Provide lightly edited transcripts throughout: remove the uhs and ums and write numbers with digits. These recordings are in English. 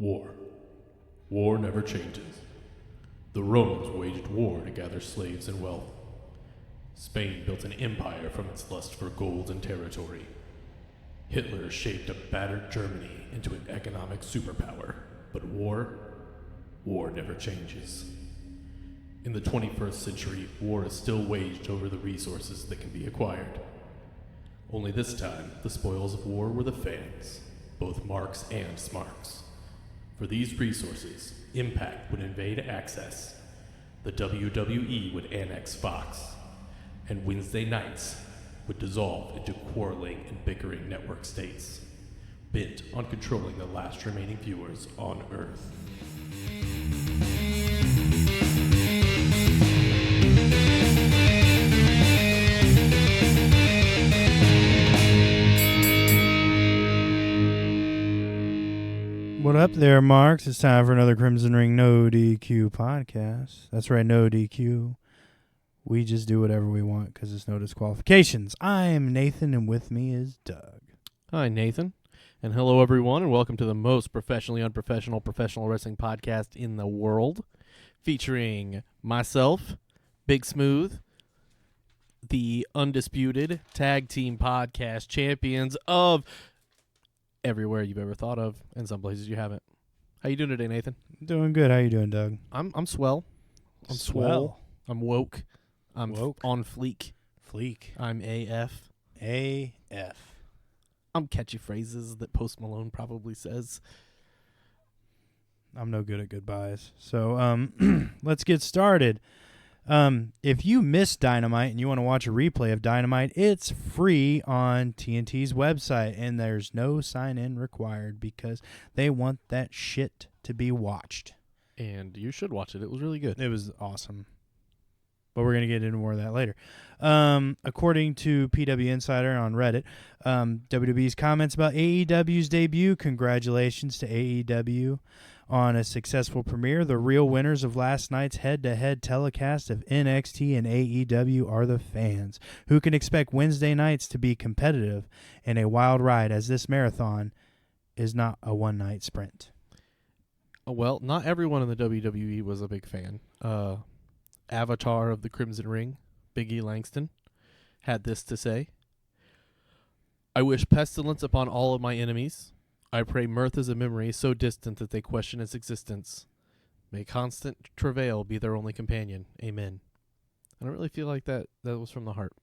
War. War never changes. The Romans waged war to gather slaves and wealth. Spain built an empire from its lust for gold and territory. Hitler shaped a battered Germany into an economic superpower. But war never changes. In the 21st century, war is still waged over the resources that can be acquired. Only this time, the spoils of war were the fans, both Marx and Smarks. For these resources, Impact would invade Access, the WWE would annex Fox, and Wednesday nights would dissolve into quarreling and bickering network states, bent on controlling the last remaining viewers on Earth. What up there, Marks? It's time for another Crimson Ring No DQ podcast. That's right, no DQ. We just do whatever we want because there's no disqualifications. I'm Nathan, and with me is Doug. Hi, Nathan. And hello, everyone, and welcome to the most professionally unprofessional professional wrestling podcast in the world, featuring myself, Big Smooth, the undisputed tag team podcast champions of everywhere you've ever thought of, and some places you haven't. How you doing today, Nathan? Doing good. How you doing, Doug? I'm swell. I'm swole. I'm woke. I'm on fleek. I'm AF. AF. I'm catchy phrases that Post Malone probably says. I'm no good at goodbyes. So let's get started. If you missed Dynamite and you want to watch a replay of Dynamite, it's free on TNT's website, and there's no sign-in required because they want that shit to be watched. And you should watch it. It was really good. It was awesome. But we're going to get into more of that later. According to PW Insider on Reddit, WWE's comments about AEW's debut, congratulations to AEW on a successful premiere. The real winners of last night's head-to-head telecast of NXT and AEW are the fans, who can expect Wednesday nights to be competitive and a wild ride, as this marathon is not a one-night sprint. Well, not everyone in the WWE was a big fan. Avatar of the Crimson Ring, Big E Langston, had this to say: I wish pestilence upon all of my enemies. I pray mirth is a memory so distant that they question its existence. May constant travail be their only companion. Amen. I don't really feel like that was from the heart.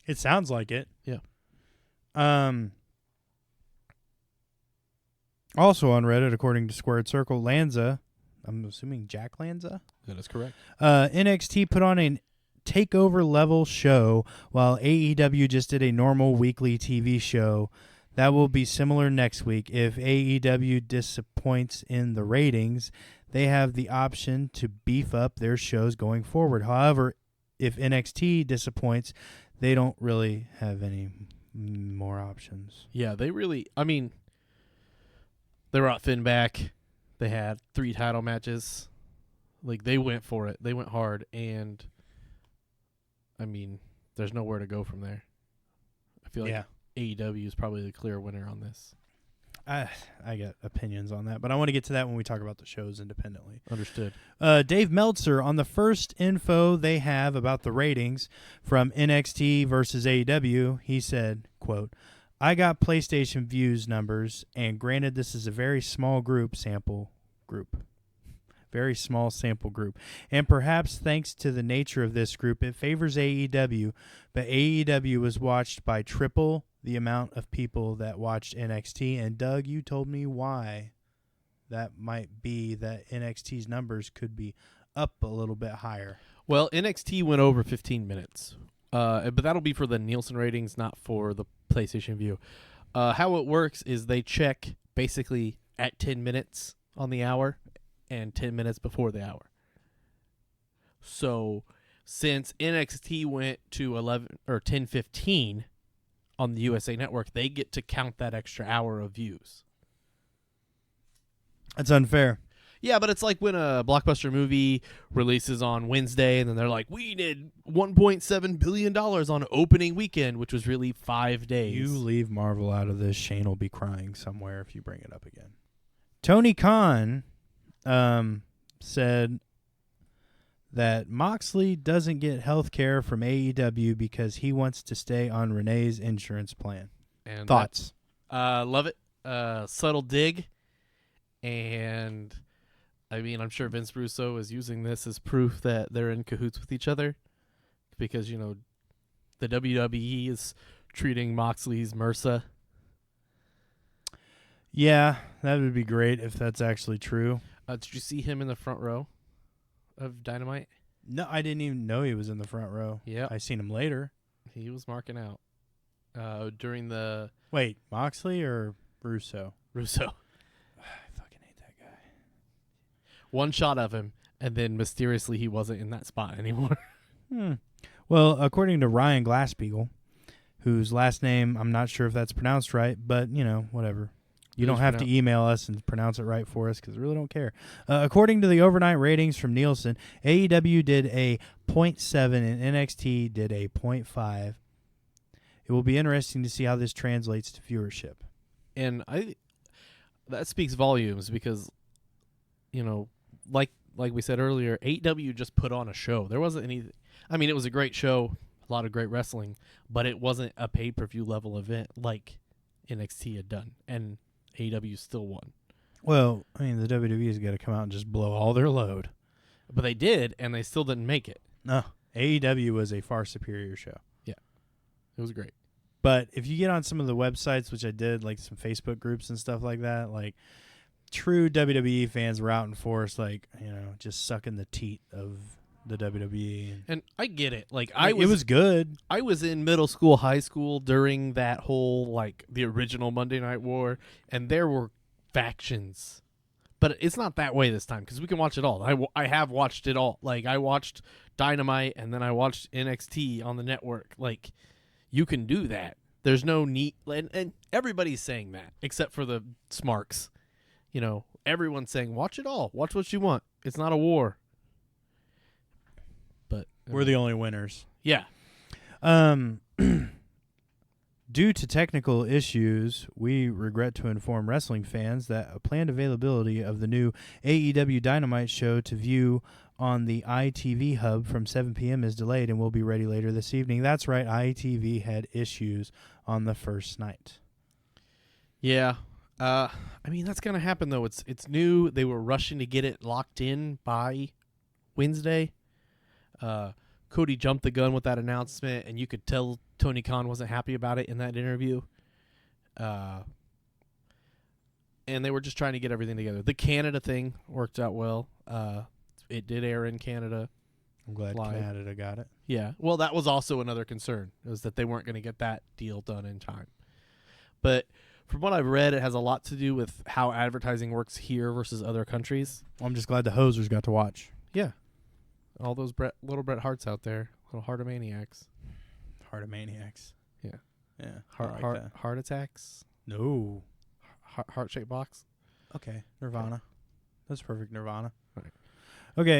It sounds like it. Yeah. Also on Reddit, according to Squared Circle, Lanza, I'm assuming Jack Lanza? That is correct. NXT put on a takeover level show while AEW just did a normal weekly TV show. That will be similar next week. If AEW disappoints in the ratings, they have the option to beef up their shows going forward. However, if NXT disappoints, they don't really have any more options. Yeah, they really, they brought Finn back. They had 3 title matches. Like, they went for it. They went hard, and, there's nowhere to go from there. I feel like AEW is probably the clear winner on this. I got opinions on that, but I want to get to that when we talk about the shows independently. Understood. Dave Meltzer, on the first info they have about the ratings from NXT versus AEW, he said, quote, I got PlayStation Views numbers, and granted this is a very small sample group. Very small sample group. And perhaps thanks to the nature of this group, it favors AEW, but AEW was watched by triple the amount of people that watched NXT. And Doug, you told me why that might be, that NXT's numbers could be up a little bit higher. Well, NXT went over 15 minutes, but that'll be for the Nielsen ratings, not for the PlayStation View. How it works is they check basically at 10 minutes on the hour and 10 minutes before the hour. So since NXT went to 11 or 10:15 on the USA Network, they get to count that extra hour of views. That's unfair. Yeah, but it's like when a blockbuster movie releases on Wednesday, and then they're like, we did $1.7 billion on opening weekend, which was really 5 days. You leave Marvel out of this, Shane will be crying somewhere if you bring it up again. Tony Khan said that Moxley doesn't get health care from AEW because he wants to stay on Renee's insurance plan. And Thoughts? Love it. Subtle dig. And, I mean, I'm sure Vince Russo is using this as proof that they're in cahoots with each other. Because, you know, the WWE is treating Moxley's MRSA. Yeah, that would be great if that's actually true. Did you see him in the front row of Dynamite? No, I didn't even know he was in the front row. Yeah. I seen him later. He was marking out during the Wait, Moxley or Russo? Russo. I fucking hate that guy. One shot of him, and then mysteriously he wasn't in that spot anymore. Well, according to Ryan Glasspiegel, whose last name I'm not sure if that's pronounced right, but, you know, whatever. You don't have to email us and pronounce it right for us because we really don't care. According to the overnight ratings from Nielsen, AEW did a 0.7 and NXT did a 0.5. It will be interesting to see how this translates to viewership. And that speaks volumes because, you know, like we said earlier, AEW just put on a show. There wasn't any. I mean, it was a great show, a lot of great wrestling, but it wasn't a pay-per-view level event like NXT had done, and AEW still won. Well, I mean, the WWE's got to come out and just blow all their load. But they did, and they still didn't make it. No, AEW was a far superior show. Yeah, it was great. But if you get on some of the websites, which I did, like some Facebook groups and stuff like that, like true WWE fans were out in force, like, you know, just sucking the teat of the WWE. And I get it. Like it was good. I was in middle school, high school during that whole, like, the original Monday Night War, and there were factions. But it's not that way this time because we can watch it all. I have watched it all. Like, I watched Dynamite, and then I watched NXT on the network. Like, you can do that. There's no need. And everybody's saying that except for the smarks. You know, everyone's saying, watch it all. Watch what you want. It's not a war. But We're the only winners. Yeah. Due to technical issues, we regret to inform wrestling fans that a planned availability of the new AEW Dynamite show to view on the ITV hub from 7 p.m. is delayed and will be ready later this evening. That's right, ITV had issues on the first night. Yeah. I mean, that's going to happen, though. It's new. They were rushing to get it locked in by Wednesday. Cody jumped the gun with that announcement, and you could tell Tony Khan wasn't happy about it in that interview. And they were just trying to get everything together. The Canada thing worked out well. It did air in Canada. I'm glad live. Canada got it. Yeah. Well, that was also another concern, was that they weren't going to get that deal done in time. But from what I've read, it has a lot to do with how advertising works here versus other countries. Well, I'm just glad the hosers got to watch. Yeah. All those little Bret Harts out there, little heart of maniacs. Heart of Maniacs. Yeah. Yeah. Heart attacks. No. Heart-shaped box. Okay. Nirvana. Okay. That's perfect Nirvana. Right. Okay.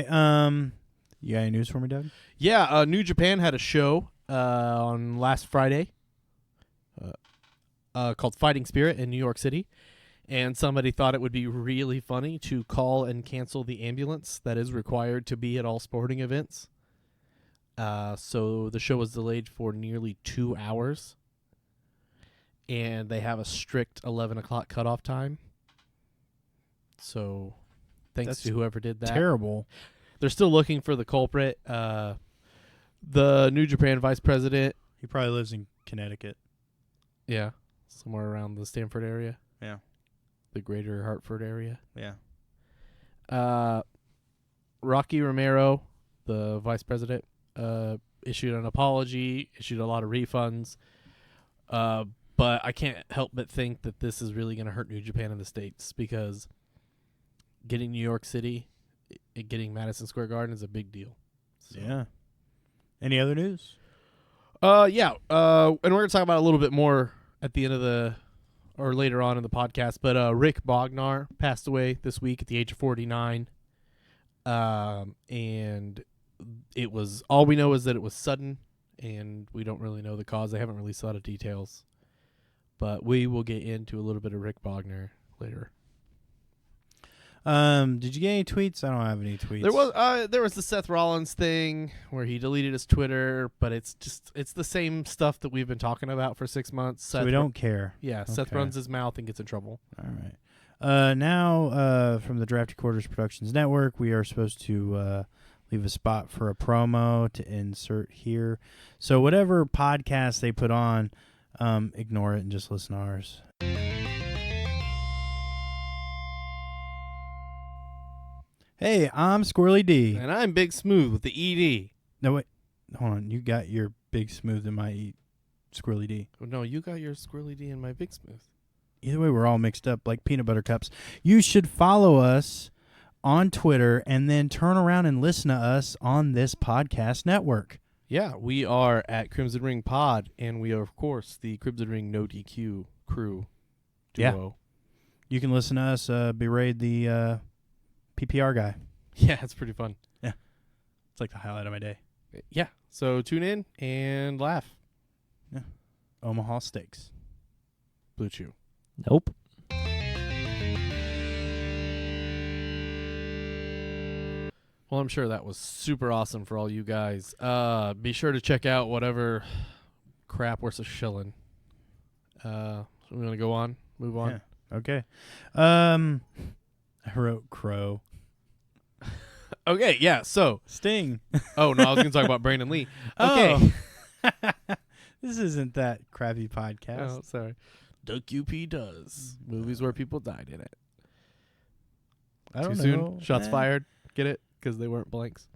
You got any news for me, Doug? Yeah. New Japan had a show on last Friday called Fighting Spirit in New York City. And somebody thought it would be really funny to call and cancel the ambulance that is required to be at all sporting events. So the show was delayed for nearly 2 hours. And they have a strict 11 o'clock cutoff time. So thanks to whoever did that. Terrible. They're still looking for the culprit. The New Japan vice president. He probably lives in Connecticut. Yeah. Somewhere around the Stamford area. Yeah. The greater Hartford area. Yeah. Rocky Romero, the vice president, issued an apology, issued a lot of refunds. But I can't help but think that this is really going to hurt New Japan in the States because getting New York City, getting Madison Square Garden is a big deal. So. Yeah. Any other news? Yeah. And we're going to talk about it a little bit more at the end of or later on in the podcast. But Rick Bognar passed away this week at the age of 49. And it was, all we know is that it was sudden, and we don't really know the cause. They haven't released a lot of details. But we will get into a little bit of Rick Bognar later. Did you get any tweets? I don't have any tweets. There was the Seth Rollins thing where he deleted his Twitter, but it's the same stuff that we've been talking about for 6 months. So we don't care. Yeah, Okay. Seth runs his mouth and gets in trouble. All right. Now, from the Drafty Quarters Productions Network, we are supposed to leave a spot for a promo to insert here. So whatever podcast they put on, ignore it and just listen to ours. Hey, I'm Squirrely D. And I'm Big Smooth with the ED. No, wait. Hold on. You got your Big Smooth and my Squirrely D. Oh, no, you got your Squirrely D and my Big Smooth. Either way, we're all mixed up like peanut butter cups. You should follow us on Twitter and then turn around and listen to us on this podcast network. Yeah, we are at Crimson Ring Pod, and we are, of course, the Crimson Ring No DQ crew duo. Yeah. You can listen to us berate the PPR guy. Yeah, it's pretty fun. Yeah. It's like the highlight of my day. Yeah, so tune in and laugh. Yeah. Omaha Steaks. Blue Chew. Nope. Well, I'm sure that was super awesome for all you guys. Be sure to check out whatever crap we're so shilling. We're going to go on, move on. Yeah. Okay. I wrote Crow. Okay, yeah, so. Sting. Oh, no, I was going to talk about Brandon Lee. Okay. Oh. This isn't that crappy podcast. Oh, sorry. Duck UP does. Movies where people died in it. I don't Too know. soon? Shots fired? Get it? Because they weren't blanks.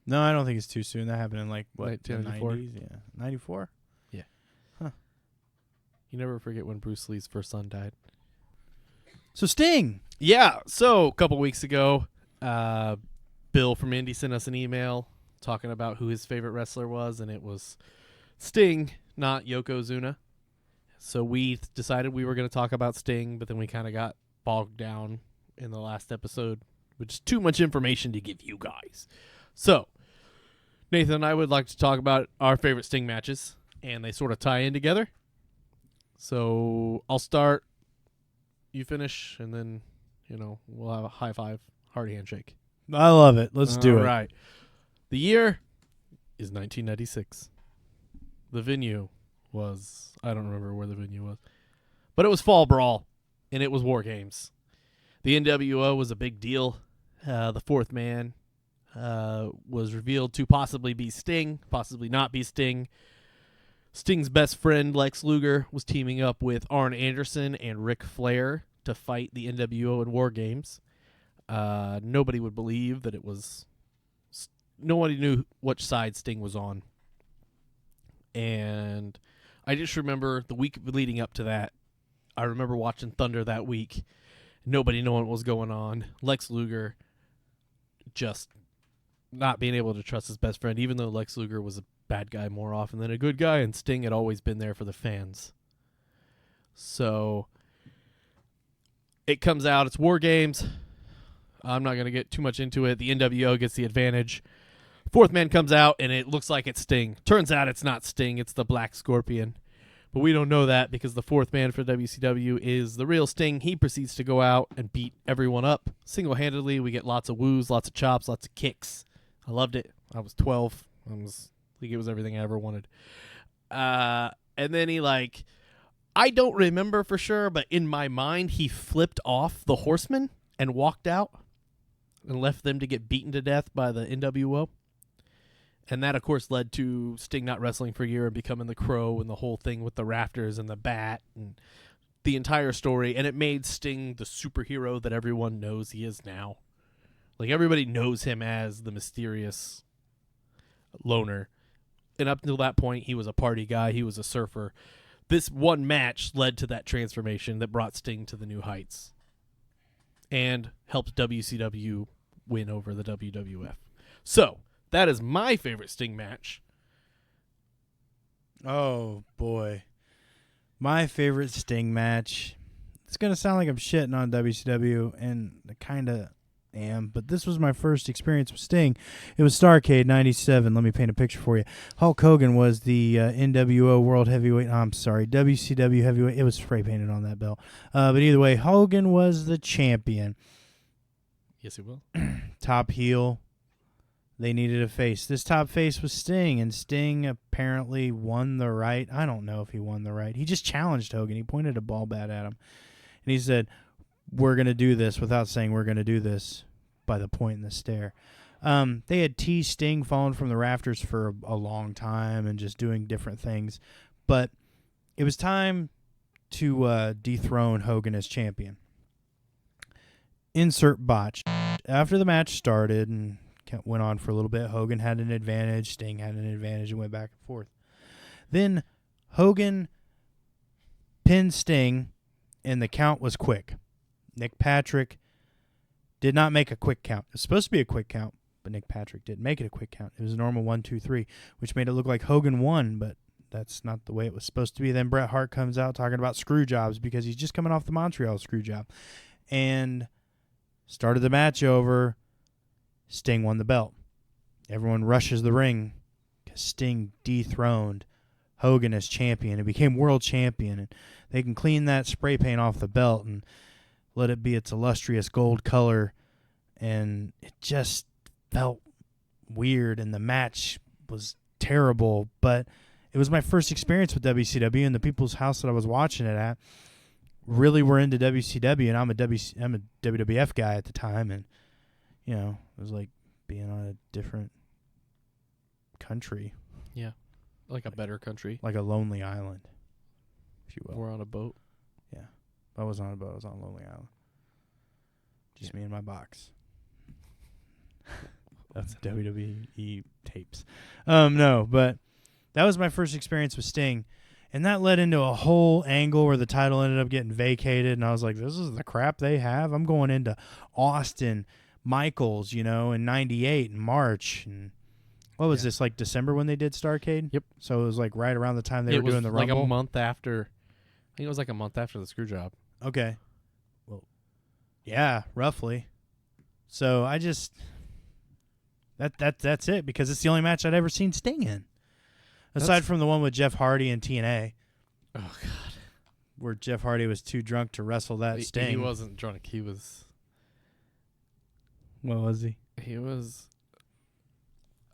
No, I don't think it's too soon. That happened in like, what, the 1994? 90s? Yeah. 94? Yeah. Huh. You never forget when Bruce Lee's first son died. So Sting. Yeah, so a couple weeks ago, Bill from Indy sent us an email talking about who his favorite wrestler was, and it was Sting, not Yokozuna. So we decided we were going to talk about Sting, but then we kind of got bogged down in the last episode, which is too much information to give you guys. So Nathan and I would like to talk about our favorite Sting matches, and they sort of tie in together. So I'll start, you finish, and then, we'll have a high five, hard handshake. I love it. Let's do it. All right. The year is 1996. The venue was, I don't remember where the venue was, but it was Fall Brawl, and it was War Games. The NWO was a big deal. The fourth man was revealed to possibly be Sting, possibly not be Sting. Sting's best friend, Lex Luger, was teaming up with Arn Anderson and Ric Flair to fight the NWO in War Games. Nobody would believe that it was... Nobody knew which side Sting was on. And I just remember the week leading up to that, I remember watching Thunder that week, nobody knowing what was going on. Lex Luger just not being able to trust his best friend, even though Lex Luger was a bad guy more often than a good guy, and Sting had always been there for the fans. So it comes out, it's War Games. I'm not going to get too much into it. The NWO gets the advantage. Fourth man comes out, and it looks like it's Sting. Turns out it's not Sting, it's the Black Scorpion. But we don't know that because the fourth man for WCW is the real Sting. He proceeds to go out and beat everyone up single-handedly. We get lots of woos, lots of chops, lots of kicks. I loved it. I was 12. I think it was everything I ever wanted. And then he, I don't remember for sure, but in my mind, he flipped off the Horsemen and walked out and left them to get beaten to death by the NWO. And that, of course, led to Sting not wrestling for a year and becoming the Crow and the whole thing with the rafters and the bat and the entire story. And it made Sting the superhero that everyone knows he is now. Everybody knows him as the mysterious loner. And up until that point, he was a party guy. He was a surfer. This one match led to that transformation that brought Sting to the new heights and helped WCW win over the WWF. So that is my favorite Sting match. Oh, boy. My favorite Sting match. It's going to sound like I'm shitting on WCW, and I kind of am, but this was my first experience with Sting. It was Starrcade 97. Let me paint a picture for you. Hulk Hogan was the NWO World Heavyweight. I'm sorry, WCW Heavyweight. It was spray painted on that belt. But either way, Hogan was the champion. Yes, he will. Top heel. They needed a face. This top face was Sting, and Sting apparently won the right. I don't know if he won the right. He just challenged Hogan. He pointed a ball bat at him, and he said, "We're going to do this," without saying "we're going to do this" by the point in the stare. They had teased Sting falling from the rafters for a long time and just doing different things, but it was time to dethrone Hogan as champion. Insert botch. After the match started and went on for a little bit, Hogan had an advantage, Sting had an advantage, and went back and forth. Then Hogan pinned Sting, and the count was quick. Nick Patrick did not make a quick count. It was supposed to be a quick count, but Nick Patrick didn't make it a quick count. It was a normal 1, 2, 3, which made it look like Hogan won, but that's not the way it was supposed to be. Then Bret Hart comes out talking about screw jobs because he's just coming off the Montreal screw job. And started the match over. Sting won the belt. Everyone rushes the ring because Sting dethroned Hogan as champion and became world champion. And they can clean that spray paint off the belt and let it be its illustrious gold color. And it just felt weird, and the match was terrible. But it was my first experience with WCW, and the people's house that I was watching it at really were into WCW, and I'm a WWF guy at the time, and it was like being on a different country. Yeah, like a better country. Like a lonely island, if you will. We're on a boat. Yeah, I was on a boat. I was on a lonely island. Just me and my box. That's WWE tapes. No, but that was my first experience with Sting. And that led into a whole angle where the title ended up getting vacated. And I was like, this is the crap they have. I'm going into Austin Michaels, in 98 in March. And what was this, like December when they did Starrcade? Yep. So it was like right around the time they were doing the Rumble? Like a month after. I think it was like a month after the screw job. Okay. Well, yeah, roughly. So I just... That's it, because it's the only match I'd ever seen Sting in. Aside from the one with Jeff Hardy and TNA. Oh, God. Where Jeff Hardy was too drunk to wrestle that Sting. He wasn't drunk. He was... What was he? He was...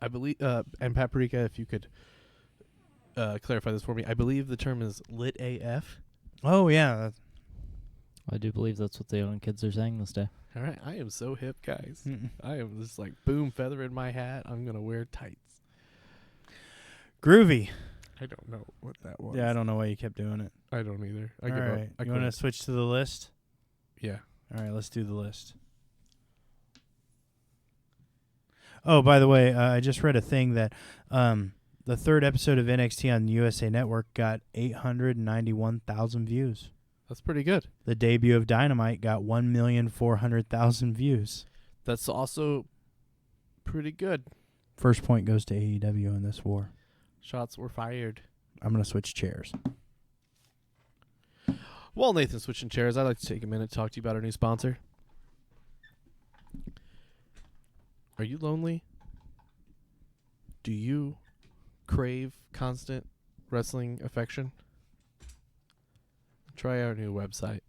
I believe... and Paprika, if you could clarify this for me. I believe the term is lit AF. Oh, yeah. I do believe that's what the young kids are saying this day. All right. I am so hip, guys. I am just like, boom, feather in my hat. I'm going to wear tights. Groovy. I don't know what that was. Yeah, I don't know why you kept doing it. I don't either. I All give right. up. You want to switch to the list? Yeah. All right, let's do the list. Oh, by the way, I just read a thing that the third episode of NXT on USA Network got 891,000 views. That's pretty good. The debut of Dynamite got 1,400,000 views. That's also pretty good. First point goes to AEW in this war. Shots were fired. I'm going to switch chairs. While Nathan's switching chairs, I'd like to take a minute to talk to you about our new sponsor. Are you lonely? Do you crave constant wrestling affection? Try our new website.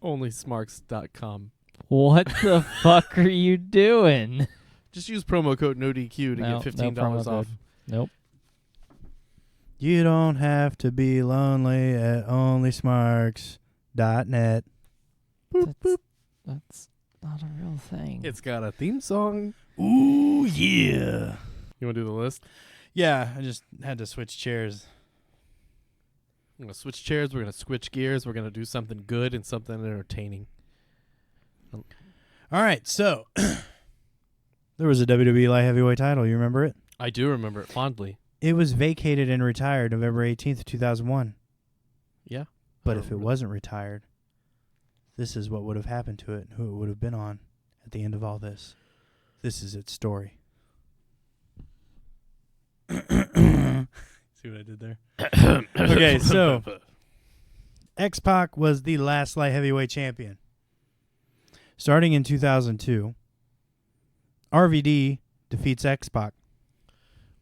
OnlySmarks.com. What the fuck are you doing? Just use promo code NODQ to get $15 promo off. code. Nope. You don't have to be lonely at onlysmarks.net. Boop, boop. That's not a real thing. It's got a theme song. Ooh, yeah. You want to do the list? Yeah, I just had to switch chairs. We're going to switch chairs. We're going to switch gears. We're going to do something good and something entertaining. All right, so there was a WWE Light Heavyweight title. You remember it? I do remember it fondly. It was vacated and retired November 18th, 2001. Yeah. But if it wasn't retired, this is what would have happened to it and who it would have been on at the end of all this. This is its story. See what I did there? Okay, so X-Pac was the last light heavyweight champion. Starting in 2002, RVD defeats X-Pac.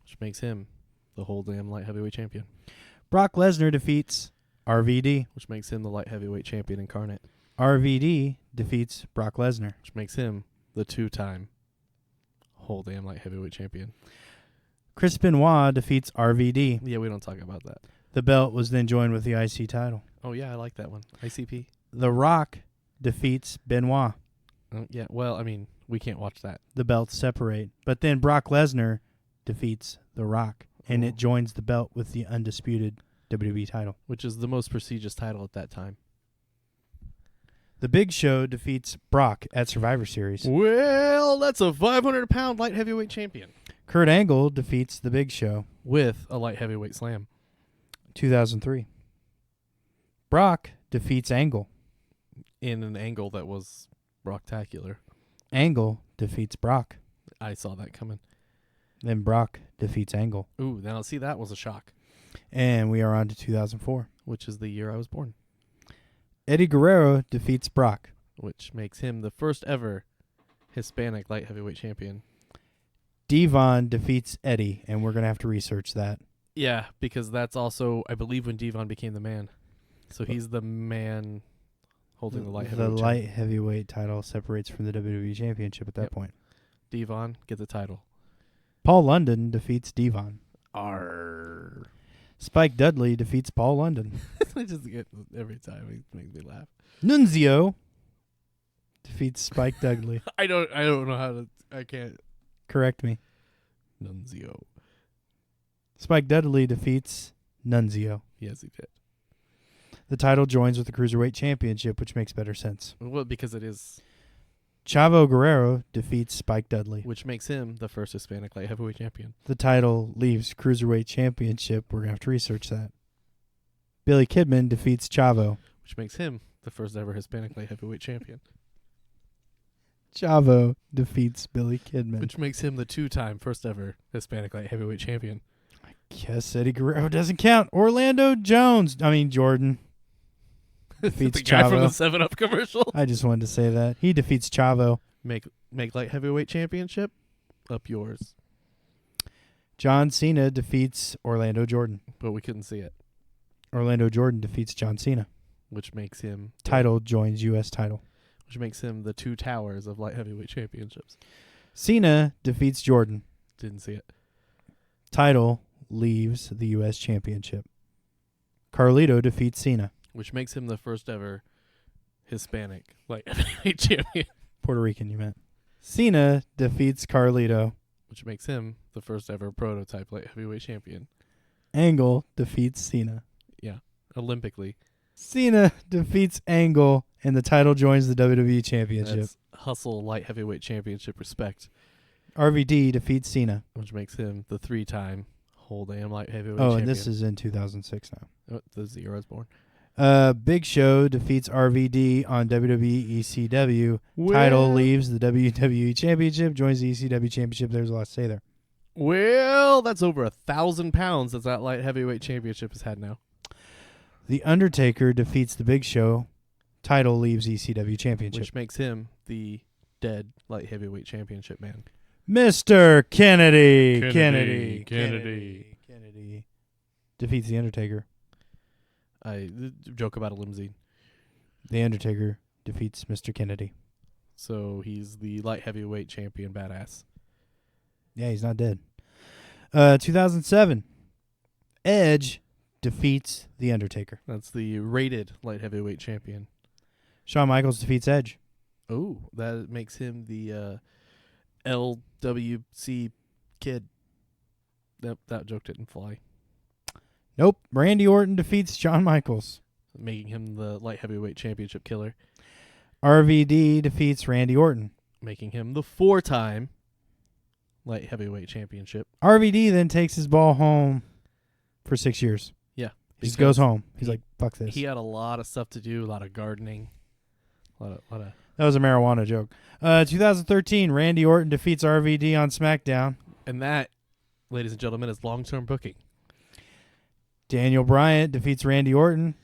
Which makes him the whole damn light heavyweight champion. Brock Lesnar defeats RVD. Which makes him the light heavyweight champion incarnate. RVD defeats Brock Lesnar. which makes him the 2-time whole damn light heavyweight champion. Chris Benoit defeats RVD. Yeah, we don't talk about that. The belt was then joined with the IC title. Oh, yeah, I like that one. ICP. The Rock defeats Benoit. Yeah, well, I mean, we can't watch that. The belts separate. But then Brock Lesnar defeats The Rock, and Oh. it joins the belt with the undisputed WWE title. Which is the most prestigious title at that time. The Big Show defeats Brock at Survivor Series. Well, that's a 500-pound light heavyweight champion. Kurt Angle defeats The Big Show. With a light heavyweight slam. 2003. Brock defeats Angle. In an angle that was Brocktacular. Angle defeats Brock. I saw that coming. Then Brock defeats Angle. Ooh, now see, that was a shock. And we are on to 2004. Which is the year I was born. Eddie Guerrero defeats Brock. Which makes him the first ever Hispanic light heavyweight champion. Devon defeats Eddie, and we're going to have to research that. Yeah, because that's also, I believe, when Devon became the man. So he's the man holding the light heavyweight The light heavyweight title separates from the WWE Championship at that Yep. point. Devon, get the title. Paul London defeats Devon. Arr. Spike Dudley defeats Paul London. I just get every time it makes me laugh. Nunzio defeats Spike Dudley. I don't know how to, I can't. Correct me. Nunzio. Spike Dudley defeats Nunzio. Yes, he did. The title joins with the Cruiserweight Championship, which makes better sense. Well, because it is, Chavo Guerrero defeats Spike Dudley. which makes him the first Hispanic light heavyweight champion. The title leaves Cruiserweight Championship. We're going to have to research that. Billy Kidman defeats Chavo. Which makes him the first ever Hispanic light heavyweight champion. Chavo defeats Billy Kidman. Which makes him the 2-time first ever Hispanic light heavyweight champion. Guess Eddie Guerrero doesn't count. Jordan defeats The guy from the Chavo. 7-Up commercial. I just wanted to say that. He defeats Chavo. Make light heavyweight championship up yours. John Cena defeats Orlando Jordan. But we couldn't see it. Orlando Jordan defeats John Cena. Which makes him Title joins U.S. title. Which makes him the 2 towers of light heavyweight championships. Cena defeats Jordan. Didn't see it. Title leaves the U.S. Championship. Carlito defeats Cena. Which makes him the first ever Hispanic light heavyweight champion. Puerto Rican, you meant. Cena defeats Carlito. Which makes him the first ever prototype light heavyweight champion. Angle defeats Cena. Yeah. Olympically. Cena defeats Angle, and the title joins the WWE Championship. That's hustle light heavyweight championship respect. RVD defeats Cena. Which makes him the 3-time whole damn light heavyweight Oh, champion. and this is in 2006 now. Oh, this is the year I was born. Big Show defeats RVD on WWE ECW. Title leaves the WWE Championship, joins the ECW Championship. There's a lot to say there. Well, that's over 1,000 pounds that light heavyweight championship has had now. The Undertaker defeats the Big Show. Title leaves ECW Championship. Which makes him the dead light heavyweight championship man. Mr. Kennedy. Kennedy Defeats the Undertaker. Joke about a limousine. The Undertaker defeats Mr. Kennedy. So he's the light heavyweight champion badass. Yeah, he's not dead. 2007. Edge defeats the Undertaker. That's the rated light heavyweight champion. Shawn Michaels defeats Edge. Oh, that makes him the LWC kid. That joke didn't fly. Nope. Randy Orton defeats Shawn Michaels. Making him the light heavyweight championship killer. RVD defeats Randy Orton. Making him the 4-time light heavyweight championship. RVD then takes his ball home for 6 years. Yeah. He just goes home. He's like, fuck this. He had a lot of stuff to do, a lot of gardening. A lot of That was a marijuana joke. 2013, Randy Orton defeats RVD on SmackDown. And that, ladies and gentlemen, is long-term booking. Daniel Bryant defeats Randy Orton.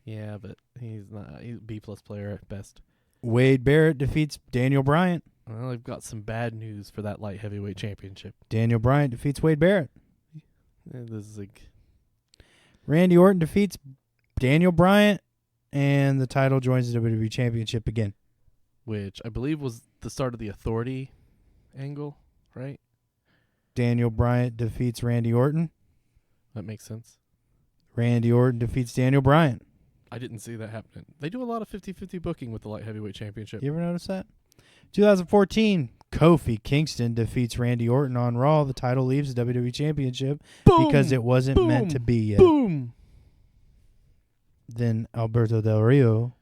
Yeah, but he's a B-plus player at best. Wade Barrett defeats Daniel Bryant. Well, I've got some bad news for that light heavyweight championship. Daniel Bryant defeats Wade Barrett. This is like Randy Orton defeats Daniel Bryant and the title joins the WWE Championship again. Which I believe was the start of the Authority angle, right? Daniel Bryan defeats Randy Orton. That makes sense. Randy Orton defeats Daniel Bryan. I didn't see that happening. They do a lot of 50-50 booking with the Light Heavyweight Championship. You ever notice that? 2014, Kofi Kingston defeats Randy Orton on Raw. The title leaves the WWE Championship because it wasn't meant to be yet. Boom! Then Alberto Del Rio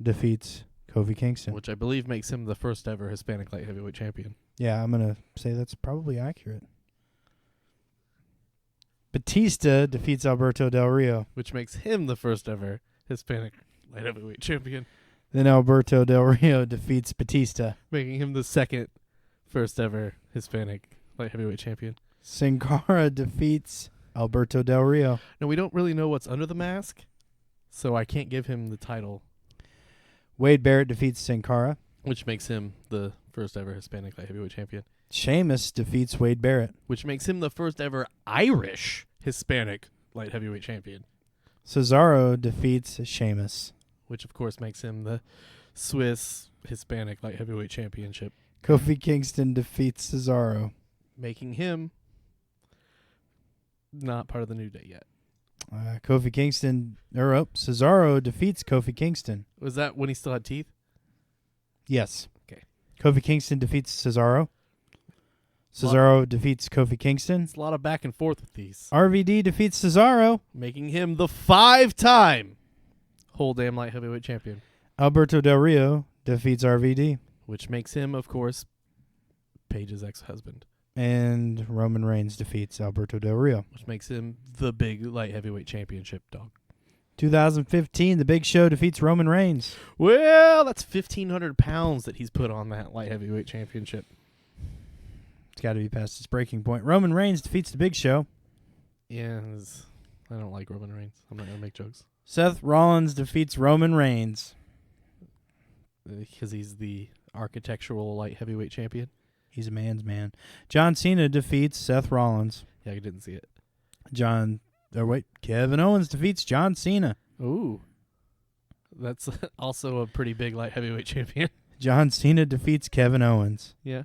defeats Kofi Kingston. Which I believe makes him the first ever Hispanic Light Heavyweight Champion. Yeah, I'm going to say that's probably accurate. Batista defeats Alberto Del Rio. Which makes him the first ever Hispanic Light Heavyweight Champion. Then Alberto Del Rio defeats Batista. Making him the second first ever Hispanic Light Heavyweight Champion. Sin Cara defeats Alberto Del Rio. Now, we don't really know what's under the mask, so I can't give him the title. Wade Barrett defeats Sin Cara. Which makes him the first ever Hispanic Light Heavyweight Champion. Sheamus defeats Wade Barrett. Which makes him the first ever Irish Hispanic Light Heavyweight Champion. Cesaro defeats Sheamus. Which, of course, makes him the Swiss Hispanic Light Heavyweight Championship. Kofi Kingston defeats Cesaro. Making him not part of the New Day yet. Cesaro defeats Kofi Kingston. Was that when he still had teeth? Yes. Okay. Kofi Kingston defeats Cesaro. Cesaro defeats Kofi Kingston. It's a lot of back and forth with these. RVD defeats Cesaro. Making him the 5-time whole damn light heavyweight champion. Alberto Del Rio defeats RVD. Which makes him, of course, Paige's ex-husband. And Roman Reigns defeats Alberto Del Rio. Which makes him the big light heavyweight championship dog. 2015, The Big Show defeats Roman Reigns. Well, that's 1,500 pounds that he's put on that light heavyweight championship. It's got to be past its breaking point. Roman Reigns defeats The Big Show. Yeah, I don't like Roman Reigns. I'm not going to make jokes. Seth Rollins defeats Roman Reigns. Because he's the architectural light heavyweight champion. He's a man's man. John Cena defeats Seth Rollins. Yeah, I didn't see it. Kevin Owens defeats John Cena. Ooh. That's also a pretty big light heavyweight champion. John Cena defeats Kevin Owens. Yeah.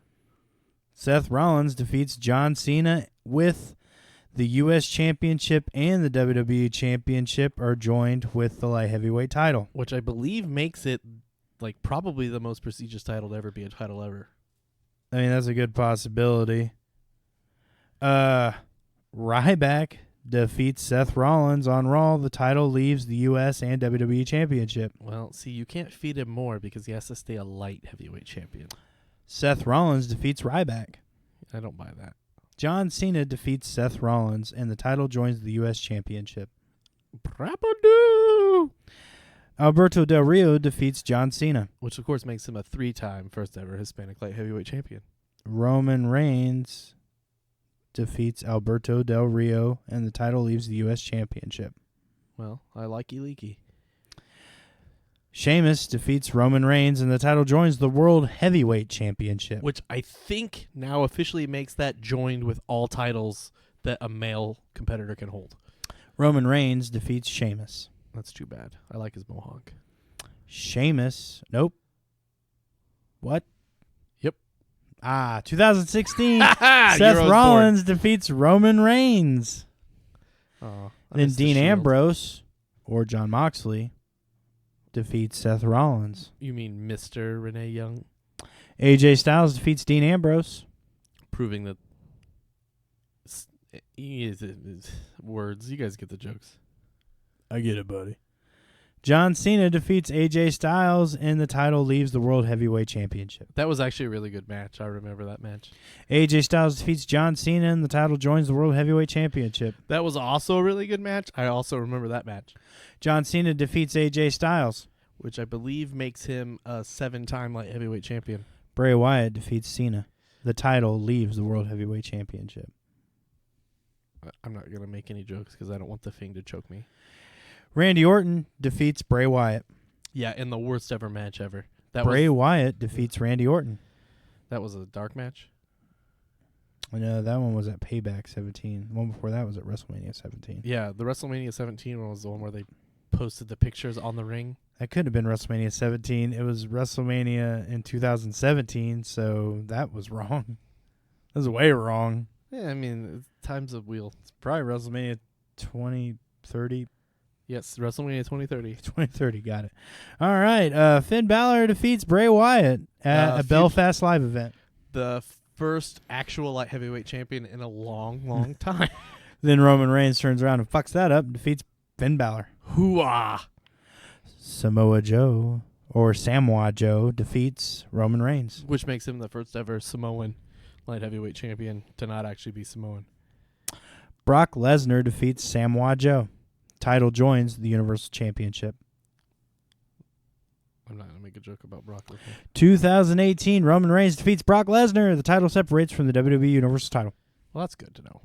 Seth Rollins defeats John Cena with the U.S. Championship and the WWE Championship are joined with the light heavyweight title. Which I believe makes it like probably the most prestigious title to ever be a title ever. I mean, that's a good possibility. Ryback defeats Seth Rollins on Raw. The title leaves the U.S. and WWE Championship. Well, see, you can't feed him more because he has to stay a light heavyweight champion. Seth Rollins defeats Ryback. I don't buy that. John Cena defeats Seth Rollins, and the title joins the U.S. Championship. Brappadoo! Alberto Del Rio defeats John Cena. Which, of course, makes him a 3-time first ever Hispanic light heavyweight champion. Roman Reigns defeats Alberto Del Rio, and the title leaves the U.S. Championship. Well, I like leaky. Sheamus defeats Roman Reigns, and the title joins the World Heavyweight Championship. Which I think now officially makes that joined with all titles that a male competitor can hold. Roman Reigns defeats Sheamus. That's too bad. I like his mohawk. Sheamus. Nope. What? Yep. 2016. Seth Rollins defeats Roman Reigns. Then Dean Ambrose, or John Moxley, defeats Seth Rollins. You mean Mr. Renee Young? AJ Styles defeats Dean Ambrose. Proving that words. You guys get the jokes. I get it, buddy. John Cena defeats AJ Styles, and the title leaves the World Heavyweight Championship. That was actually a really good match. I remember that match. AJ Styles defeats John Cena, and the title joins the World Heavyweight Championship. That was also a really good match. I also remember that match. John Cena defeats AJ Styles, which I believe makes him a 7-time light heavyweight champion. Bray Wyatt defeats Cena. The title leaves the World Heavyweight Championship. I'm not going to make any jokes because I don't want the thing to choke me. Randy Orton defeats Bray Wyatt. Yeah, in the worst ever match ever. Bray Wyatt defeats Randy Orton. That was a dark match? I know, that one was at Payback 17. The one before that was at WrestleMania 17. Yeah, the WrestleMania 17 one was the one where they posted the pictures on the ring. That could have been WrestleMania 17. It was WrestleMania in 2017, so that was wrong. That was way wrong. Yeah, I mean, time's a wheel. It's probably WrestleMania 2030. Yes, WrestleMania 2030. 2030, got it. All right, Finn Balor defeats Bray Wyatt at a Belfast Live event. The first actual light heavyweight champion in a long, long time. Then Roman Reigns turns around and fucks that up and defeats Finn Balor. Hooah! Samoa Joe, or Samoa Joe, defeats Roman Reigns. Which makes him the first ever Samoan light heavyweight champion to not actually be Samoan. Brock Lesnar defeats Samoa Joe. Title joins the Universal Championship. I'm not going to make a joke about Brock Lesnar. 2018, Roman Reigns defeats Brock Lesnar. The title separates from the WWE Universal title. Well, that's good to know.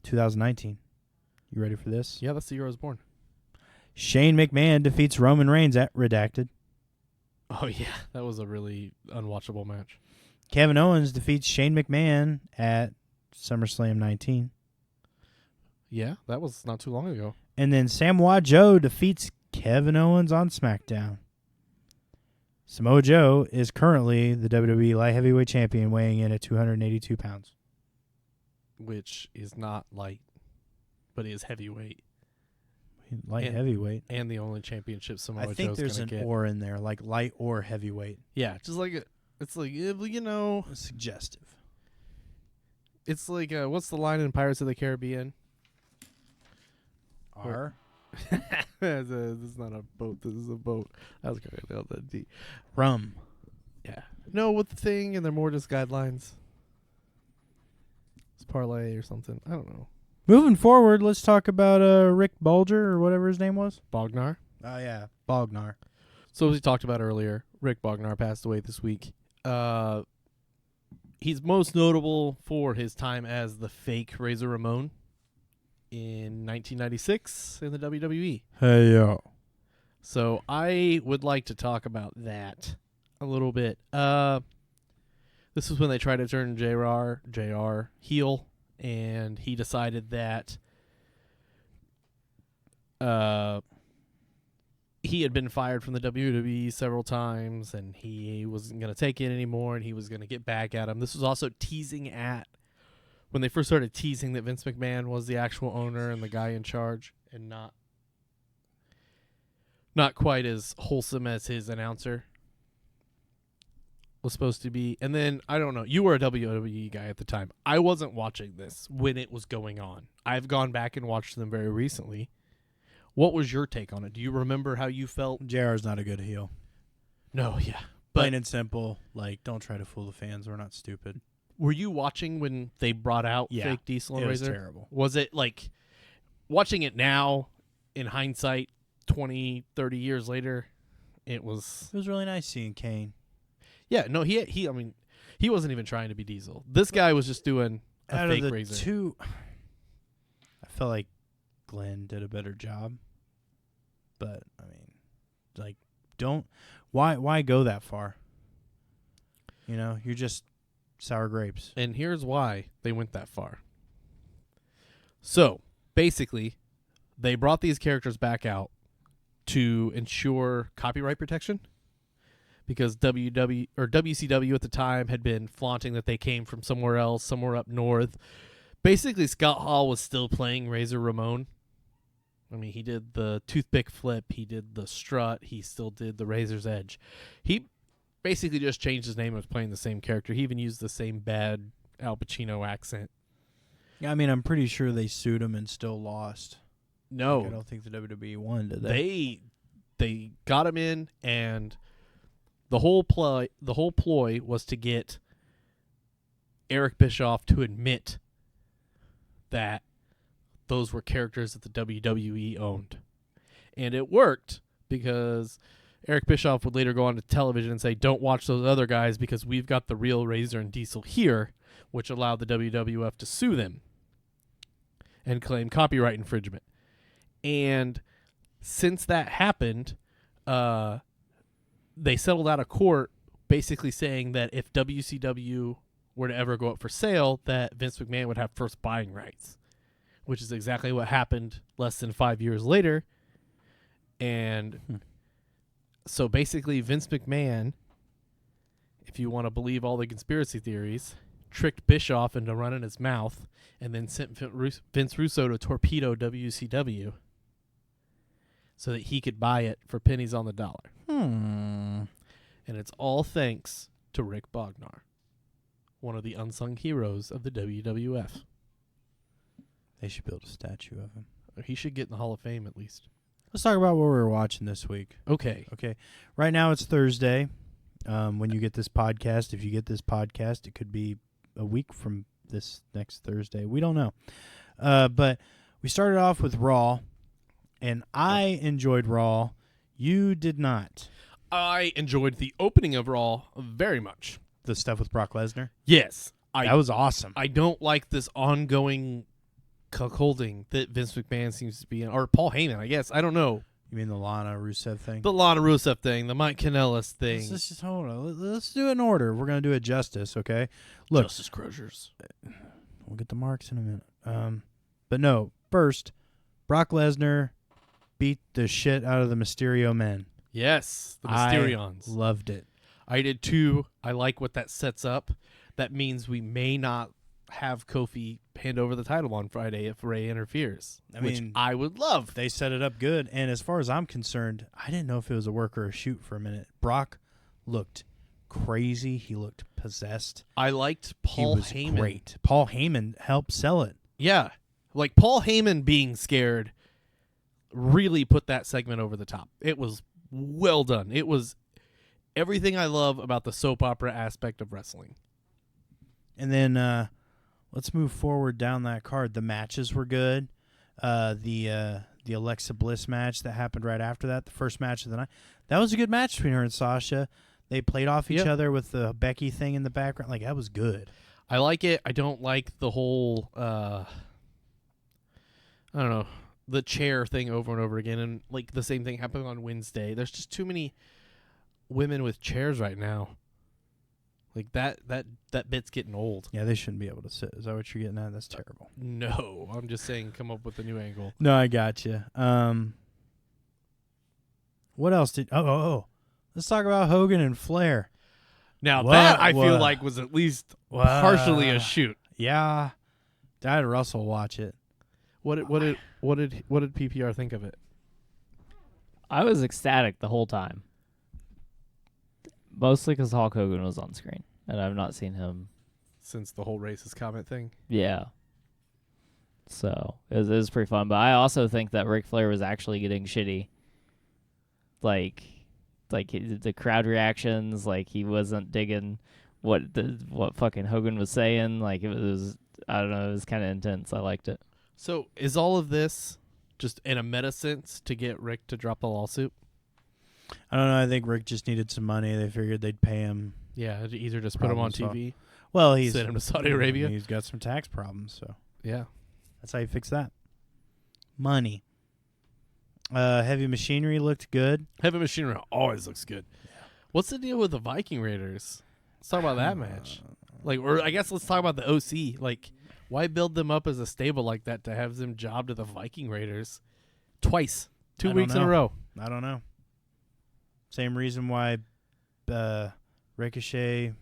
2019. You ready for this? Yeah, that's the year I was born. Shane McMahon defeats Roman Reigns at Redacted. Oh, yeah. That was a really unwatchable match. Kevin Owens defeats Shane McMahon at SummerSlam 19. Yeah, that was not too long ago. And then Samoa Joe defeats Kevin Owens on SmackDown. Samoa Joe is currently the WWE Light Heavyweight Champion, weighing in at 282 pounds. Which is not light, but is heavyweight. Light heavyweight. And the only championship Samoa Joe's I think there's gonna an get. or in there, like light or heavyweight. Yeah, just like it's like, you know. Suggestive. It's like, what's the line in Pirates of the Caribbean? R? This is not a boat. This is a boat. I was going to nail that D. Rum. Yeah. No, with the thing, and they're more just guidelines. It's parlay or something. I don't know. Moving forward, let's talk about Rick Bulger or whatever his name was. Bognar. Oh, yeah. Bognar. So as we talked about earlier, Rick Bognar passed away this week. He's most notable for his time as the fake Razor Ramon in 1996 in the WWE. Hey, yo. So I would like to talk about that a little bit. This is when they tried to turn JR heel, and he decided that he had been fired from the WWE several times, and he wasn't going to take it anymore, and he was going to get back at him. This was also teasing at when they first started teasing that Vince McMahon was the actual owner and the guy in charge, and not quite as wholesome as his announcer was supposed to be. And then, I don't know, you were a WWE guy at the time. I wasn't watching this when it was going on. I've gone back and watched them very recently. What was your take on it? Do you remember how you felt? JR's not a good heel. No, yeah. Plain and simple. Like, don't try to fool the fans. We're not stupid. Were you watching when they brought out Yeah, fake Diesel and it was Razor? terrible. Was it like, watching it now, in hindsight, 20, 30 years later, it was... It was really nice seeing Kane. Yeah, no, I mean, he wasn't even trying to be Diesel. This guy was just doing a Out fake of the Razor. two, I felt like Glenn did a better job. But, I mean, like, why go that far? You know, you're just sour grapes. And here's why they went that far. So, basically, they brought these characters back out to ensure copyright protection, because WCW at the time had been flaunting that they came from somewhere else, somewhere up north. Basically, Scott Hall was still playing Razor Ramon. I mean, he did the toothpick flip, he did the strut, he still did the Razor's Edge. He basically just changed his name and was playing the same character. He even used the same bad Al Pacino accent. Yeah, I mean, I'm pretty sure they sued him and still lost. No, Like, I don't think the WWE won, did they? They got him in, and the whole ploy was to get Eric Bischoff to admit that those were characters that the WWE owned. And it worked, because Eric Bischoff would later go on to television and say, don't watch those other guys because we've got the real Razor and Diesel here, which allowed the WWF to sue them and claim copyright infringement. And since that happened, they settled out of court basically saying that if WCW were to ever go up for sale, that Vince McMahon would have first buying rights, which is exactly what happened less than 5 years later. And so basically Vince McMahon, if you want to believe all the conspiracy theories, tricked Bischoff into running his mouth and then sent Vince Russo to torpedo WCW so that he could buy it for pennies on the dollar. And it's all thanks to Rick Bognar, one of the unsung heroes of the WWF. They should build a statue of him. He should get in the Hall of Fame at least. Let's talk about what we were watching this week. Okay. Right now it's Thursday. When you get this podcast, if you get this podcast, it could be a week from this next Thursday. We don't know. But we started off with Raw, and I enjoyed Raw. You did not. I enjoyed the opening of Raw very much. The stuff with Brock Lesnar? Yes. That was awesome. I don't like this ongoing cuckolding that Vince McMahon seems to be in, or Paul Heyman, I guess. I don't know. You mean the Lana Rusev thing? The Lana Rusev thing, the Mike Kanellis thing. Let's just hold on. Let's do it in order. We're going to do it justice, okay? Look. Justice Croziers. We'll get the marks in a minute. But no, first, Brock Lesnar beat the shit out of the Mysterio men. Yes, the Mysterions. I loved it. I did too. I like what that sets up. That means we may not have Kofi hand over the title on Friday if Ray interferes, which I would love. They set it up good, and as far as I'm concerned, I didn't know if it was a work or a shoot for a minute. Brock looked crazy. He looked possessed. I liked Paul Heyman. He was great. Paul Heyman helped sell it. Yeah. Like Paul Heyman being scared really put that segment over the top. It was well done. It was everything I love about the soap opera aspect of wrestling. And then let's move forward down that card. The matches were good. The Alexa Bliss match that happened right after that, the first match of the night, that was a good match between her and Sasha. They played off each other with the Becky thing in the background. Like, that was good. I like it. I don't like the whole, I don't know, the chair thing over and over again. And, like, the same thing happened on Wednesday. There's just too many women with chairs right now. Like, that bit's getting old. Yeah, they shouldn't be able to sit. Is that what you're getting at? That's terrible. No, I'm just saying come up with a new angle. No, I got you. What else did... Oh. Let's talk about Hogan and Flair. Now, that I feel like was at least partially a shoot. Yeah. I had Russell watch it. What did PPR think of it? I was ecstatic the whole time. Mostly because Hulk Hogan was on screen, and I've not seen him since the whole racist comment thing. Yeah. So it was pretty fun, but I also think that Ric Flair was actually getting shitty. Like the crowd reactions, like he wasn't digging what fucking Hogan was saying. Like it was, I don't know, it was kind of intense. I liked it. So is all of this just in a meta sense to get Rick to drop the lawsuit? I don't know. I think Rick just needed some money. They figured they'd pay him. Yeah, either just put him on TV. Well, he's send him to Saudi Arabia. He's got some tax problems, so yeah, that's how you fix that. Money. Heavy Machinery looked good. Heavy Machinery always looks good. Yeah. What's the deal with the Viking Raiders? Let's talk about that match. Like, or I guess let's talk about the OC. Like, why build them up as a stable like that to have them job to the Viking Raiders twice, 2 weeks in a row? I don't know. Same reason why Ricochet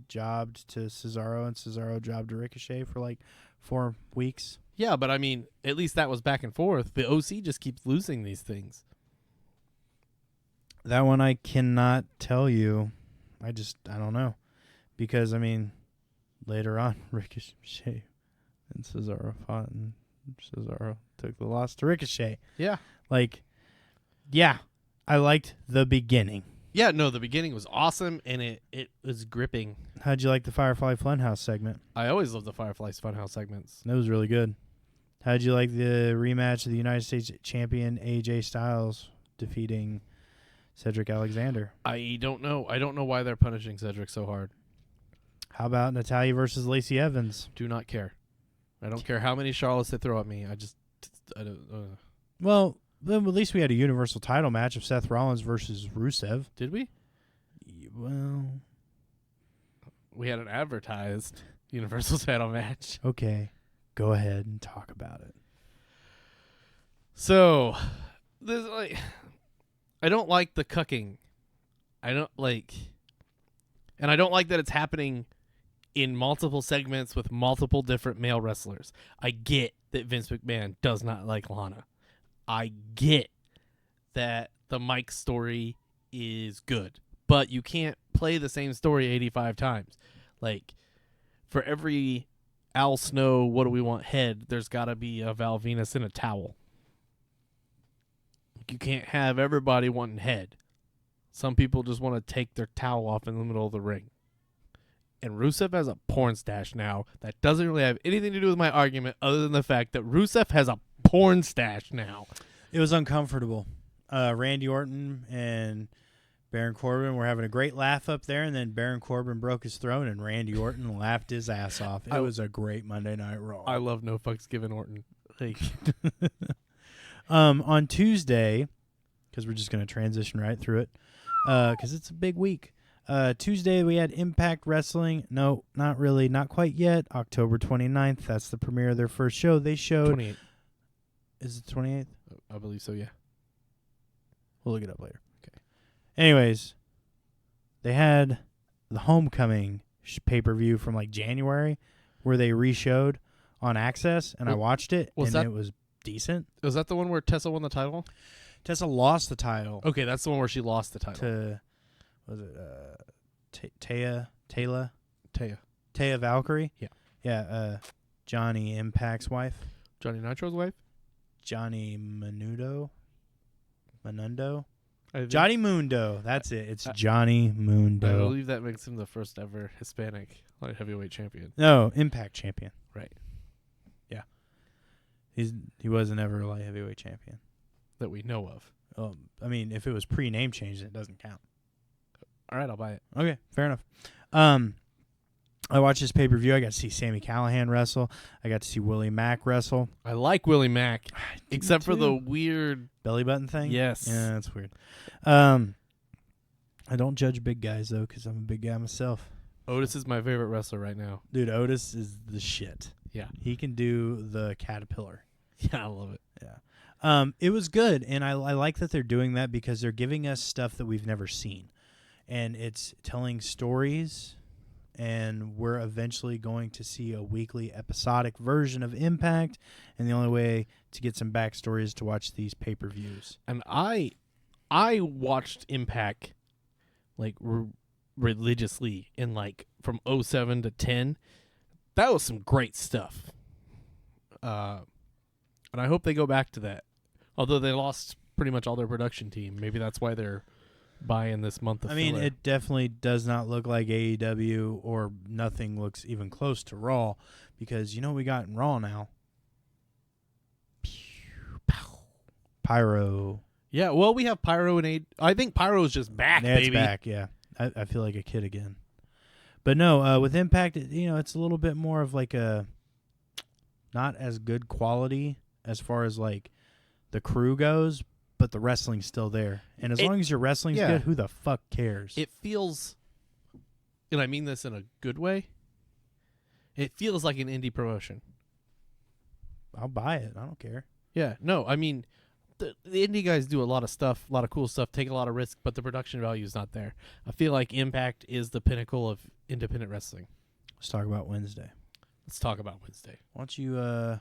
jobbed to Cesaro and Cesaro jobbed to Ricochet for like 4 weeks. Yeah, but I mean, at least that was back and forth. The OC just keeps losing these things. That one I cannot tell you. I don't know. Because, I mean, later on, Ricochet and Cesaro fought, and Cesaro took the loss to Ricochet. Yeah. Like, yeah, I liked the beginning. Yeah, no, the beginning was awesome, and it was gripping. How'd you like the Firefly Funhouse segment? I always love the Firefly's Funhouse segments. That was really good. How'd you like the rematch of the United States champion AJ Styles defeating Cedric Alexander? I don't know. I don't know why they're punishing Cedric so hard. How about Natalya versus Lacey Evans? Do not care. I don't care how many Charlottes they throw at me. I don't. Well, then at least we had a Universal title match of Seth Rollins versus Rusev. Did we? Well, we had an advertised Universal title match. Okay, go ahead and talk about it. So, There's like, I don't like the cucking. I don't like, and I don't like that it's happening in multiple segments with multiple different male wrestlers. I get that Vince McMahon does not like Lana. I get that the Mike story is good, but you can't play the same story 85 times. Like, for every Al Snow, what do we want head, there's got to be a Val Venus in a towel. You can't have everybody wanting head. Some people just want to take their towel off in the middle of the ring. And Rusev has a porn stash now that doesn't really have anything to do with my argument other than the fact that Rusev has a porn stash now. It was uncomfortable. Randy Orton and Baron Corbin were having a great laugh up there, and then Baron Corbin broke his throne, and Randy Orton laughed his ass off. It was a great Monday Night Raw. I love no fucks given Orton. Like, on Tuesday, because we're just going to transition right through it, because it's a big week. Tuesday, we had Impact Wrestling. No, not really. Not quite yet. October 29th. That's the premiere of their first show. They showed... 28th. Is it 28th? I believe so, yeah. We'll look it up later. Okay. Anyways, they had the Homecoming pay-per-view from like January where they re-showed on Access, and I watched it, and it was decent. Was that the one where Tessa won the title? Tessa lost the title. Okay, that's the one where she lost the title. To... Was it Taya Valkyrie? Yeah. Yeah, Johnny Impact's wife. Johnny Nitro's wife? Johnny Menudo? I Johnny Mundo. That's it. It's Johnny Mundo. I believe that makes him the first ever Hispanic light heavyweight champion. No, Impact champion. Right. Yeah. He wasn't ever a light heavyweight champion. That we know of. I mean, if it was pre-name change, it doesn't count. All right, I'll buy it. Okay, fair enough. I watched this pay-per-view. I got to see Sami Callihan wrestle. I got to see Willie Mack wrestle. I like Willie Mack, except for the weird belly button thing. Yes. Yeah, that's weird. I don't judge big guys, though, because I'm a big guy myself. Otis is my favorite wrestler right now. Dude, Otis is the shit. Yeah. He can do the caterpillar. Yeah, I love it. Yeah. It was good, and I like that they're doing that because they're giving us stuff that we've never seen. And it's telling stories, and we're eventually going to see a weekly episodic version of Impact, and the only way to get some backstory is to watch these pay-per-views. And I watched Impact like religiously in like from 07 to 10. That was some great stuff. And I hope they go back to that. Although they lost pretty much all their production team. Maybe that's why they're buying this month of filler. It definitely does not look like AEW, or nothing looks even close to Raw, because you know what we got in Raw now? Pyro. Yeah, well, we have Pyro and I think Pyro's just back, Yeah, baby. it's back, yeah. I feel like a kid again. But no, with Impact, it's a little bit more of like a not as good quality as far as like the crew goes, but the wrestling's still there. And as long as your wrestling's good, who the fuck cares? It feels, and I mean this in a good way, it feels like an indie promotion. I'll buy it. I don't care. Yeah, no, I mean, the indie guys do a lot of stuff, a lot of cool stuff, take a lot of risk, but the production value is not there. I feel like Impact is the pinnacle of independent wrestling. Let's talk about Wednesday. Let's talk about Wednesday. Why don't you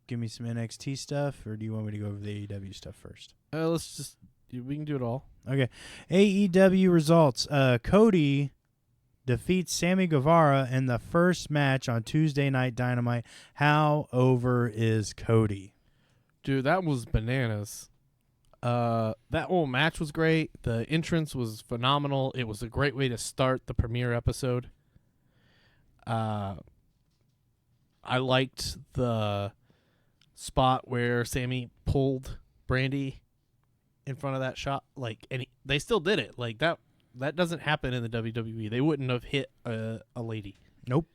give me some NXT stuff, or do you want me to go over the AEW stuff first? We can do it all. Okay. AEW results. Cody defeats Sammy Guevara in the first match on Tuesday Night Dynamite. How over is Cody? Dude, that was bananas. That whole match was great. The entrance was phenomenal. It was a great way to start the premiere episode. I liked the spot where Sammy pulled Brandy in front of that shot, and they still did it. Like that doesn't happen in the WWE. They wouldn't have hit a lady. Nope.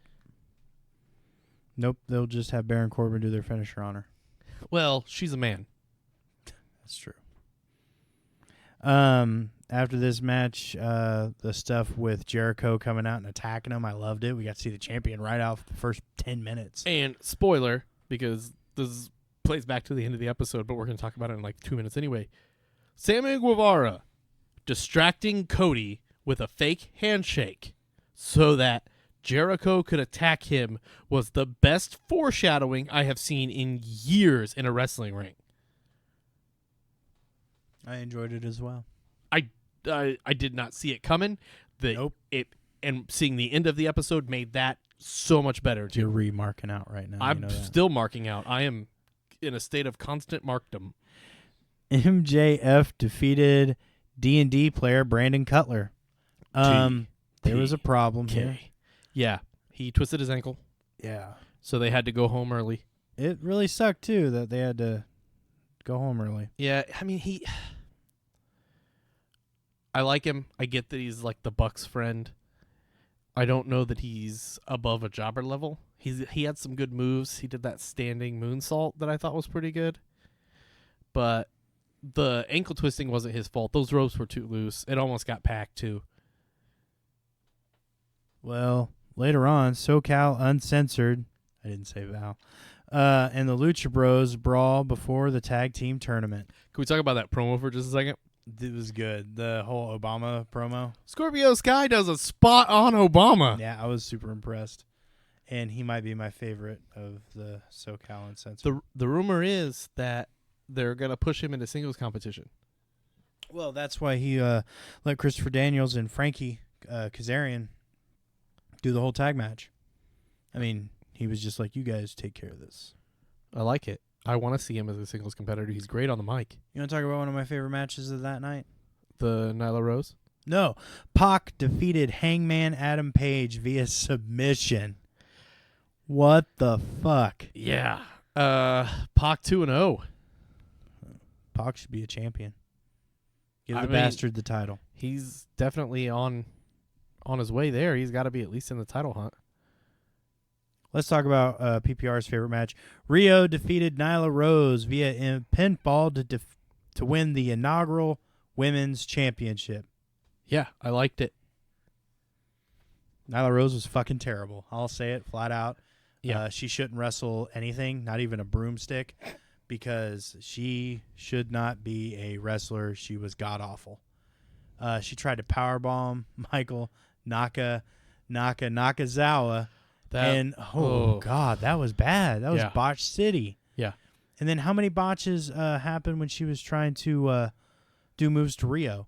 They'll just have Baron Corbin do their finisher on her. Well, she's a man. That's true. After this match, the stuff with Jericho coming out and attacking him, I loved it. We got to see the champion right off the first 10 minutes. And spoiler, because this is plays back to the end of the episode, but we're going to talk about it in like 2 minutes anyway. Sammy Guevara distracting Cody with a fake handshake so that Jericho could attack him was the best foreshadowing I have seen in years in a wrestling ring. I enjoyed it as well. I did not see it coming. Nope. And seeing the end of the episode made that so much better too. You're remarking out right now. I'm you know that. still marking out. I am in a state of constant markdom. MJF defeated D&D player Brandon Cutler. There was a problem here. Yeah, he twisted his ankle, Yeah. so they had to go home early. It really sucked, too, that they had to go home early. Yeah, I mean, I like him. I get that he's like the Bucks' friend. I don't know that he's above a jobber level. He had some good moves. He did that standing moonsault that I thought was pretty good. But the ankle twisting wasn't his fault. Those ropes were too loose. It almost got packed, too. Well, later on, SoCal Uncensored, I didn't say Val, and the Lucha Bros brawl before the tag team tournament. Can we talk about that promo for just a second? It was good. The whole Obama promo. Scorpio Sky does a spot on Obama. Yeah, I was super impressed. And he might be my favorite of the SoCal Uncensored. The rumor is that they're going to push him into singles competition. Well, that's why he let Christopher Daniels and Frankie Kazarian do the whole tag match. I mean, he was just like, you guys take care of this. I like it. I want to see him as a singles competitor. He's great on the mic. You want to talk about one of my favorite matches of that night? The Nyla Rose? No. Pac defeated Hangman Adam Page via submission. What the fuck? Yeah. Pac 2-0. Pac should be a champion. Give I the mean, bastard the title. He's definitely on his way there. He's got to be at least in the title hunt. Let's talk about PPR's favorite match. Rio defeated Nyla Rose via pinfall to win the inaugural Women's Championship. Yeah, I liked it. Nyla Rose was fucking terrible. I'll say it flat out. Yeah. She shouldn't wrestle anything, not even a broomstick, because she should not be a wrestler. She was god-awful. She tried to powerbomb Michael Nakazawa. God, that was bad. That was Botch City. Yeah. And then how many botches happened when she was trying to do moves to Rio?